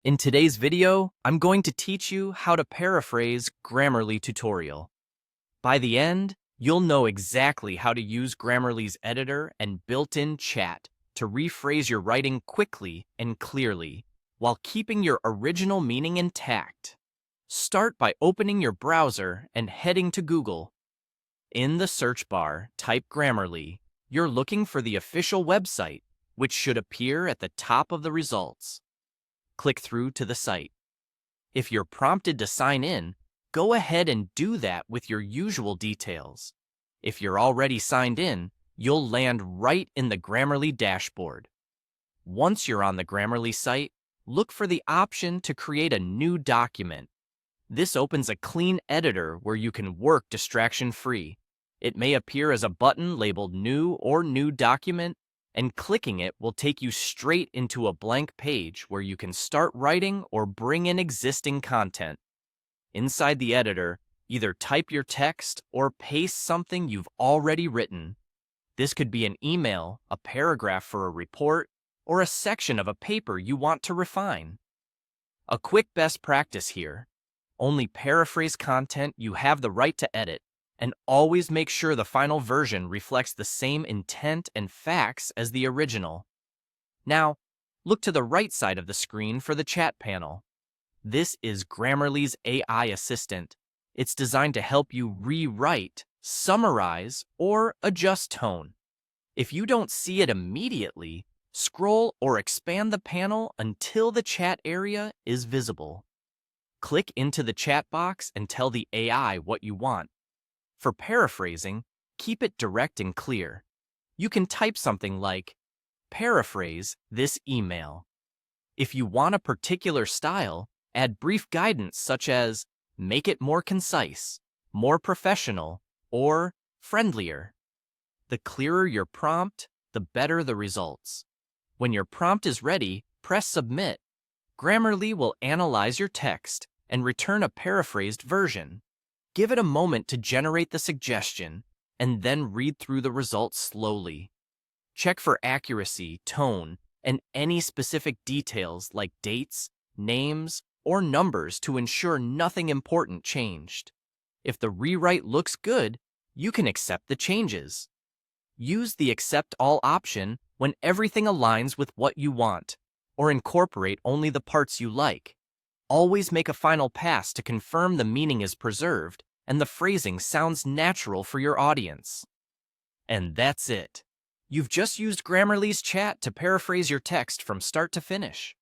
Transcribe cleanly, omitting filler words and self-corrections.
In today's video, I'm going to teach you how to paraphrase Grammarly tutorial. By the end, you'll know exactly how to use Grammarly's editor and built-in chat to rephrase your writing quickly and clearly, while keeping your original meaning intact. Start by opening your browser and heading to Google. In the search bar, type Grammarly. You're looking for the official website, which should appear at the top of the results. Click through to the site. If you're prompted to sign in, go ahead and do that with your usual details. If you're already signed in, you'll land right in the Grammarly dashboard. Once you're on the Grammarly site, look for the option to create a new document. This opens a clean editor where you can work distraction-free. It may appear as a button labeled New or New Document, and clicking it will take you straight into a blank page where you can start writing or bring in existing content. Inside the editor, either type your text or paste something you've already written. This could be an email, a paragraph for a report, or a section of a paper you want to refine. A quick best practice here: only paraphrase content you have the right to edit, and always make sure the final version reflects the same intent and facts as the original. Now, look to the right side of the screen for the chat panel. This is Grammarly's AI assistant. It's designed to help you rewrite, summarize, or adjust tone. If you don't see it immediately, scroll or expand the panel until the chat area is visible. Click into the chat box and tell the AI what you want. For paraphrasing, keep it direct and clear. You can type something like, "Paraphrase this email." If you want a particular style, add brief guidance such as, "Make it more concise, more professional, or friendlier." The clearer your prompt, the better the results. When your prompt is ready, press Submit. Grammarly will analyze your text and return a paraphrased version. Give it a moment to generate the suggestion, and then read through the results slowly. Check for accuracy, tone, and any specific details like dates, names, or numbers to ensure nothing important changed. If the rewrite looks good, you can accept the changes. Use the Accept All option when everything aligns with what you want, or incorporate only the parts you like. Always make a final pass to confirm the meaning is preserved and the phrasing sounds natural for your audience. And that's it. You've just used Grammarly's chat to paraphrase your text from start to finish.